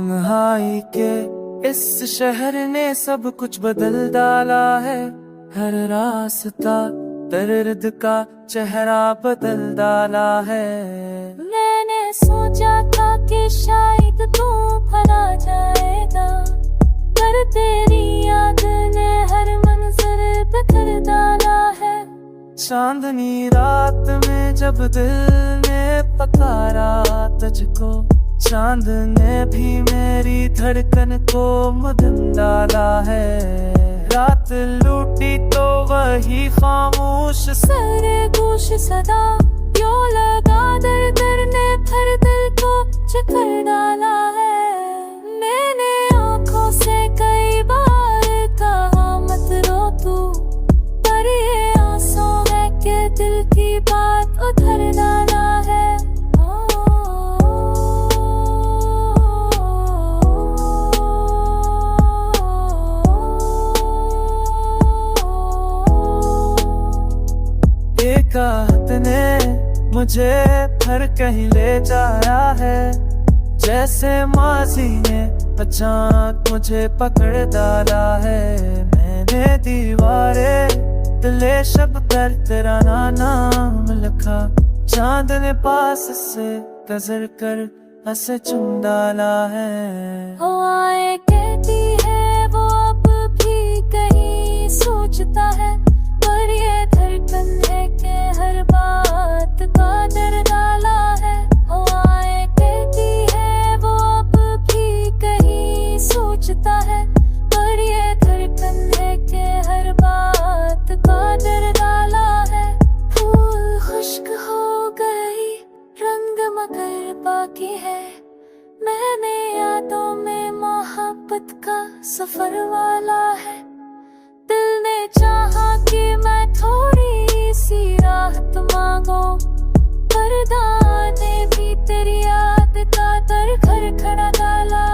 तन्हाई के इस शहर ने सब कुछ बदल डाला है। हर रास्ता दर्द का चेहरा बदल डाला है। मैंने सोचा था कि शायद तू भला जाएगा, पर तेरी याद ने हर मंजर बिखर डाला है। चांदनी रात में जब दिल ने पुकारा तुझको, चांद ने भी मेरी धड़कन को मदन डाला है। रात लूटी तो वही खामोश सरगोश सदा क्यों लगा, दर दर ने फिर दिल को चकर डाला है। मैंने आंखों से कई बार कहा मत रो तू, पर ये आंसू है कि दिल की बात उधर डाला है। एक आहट ने मुझे फिर कहीं ले जाया है, जैसे माजी ने अचानक मुझे पकड़ डाला है। मैंने दीवारें दिले शब पर तेरा नाम लिखा, चांद ने पास से गुजर कर हंसे चुम डाला है। हवाएं कहती है वो अब भी कहीं सोचता है, पर ये धड़कन है कि हर बात का डर डाला है। हवाएं कहती है वो अब भी कहीं सोचता है, पर ये धड़कन है कि हर बात का डर डाला है। फूल खुश्क हो गई, रंग मगर बाकी है। मैंने यादों में मोहब्बत का सफर वाला है। दिल ने चाहा कि मैं थोड़ी सी राहत मांगो, पर दाने भी तेरी याद का दर खड़ा डाला।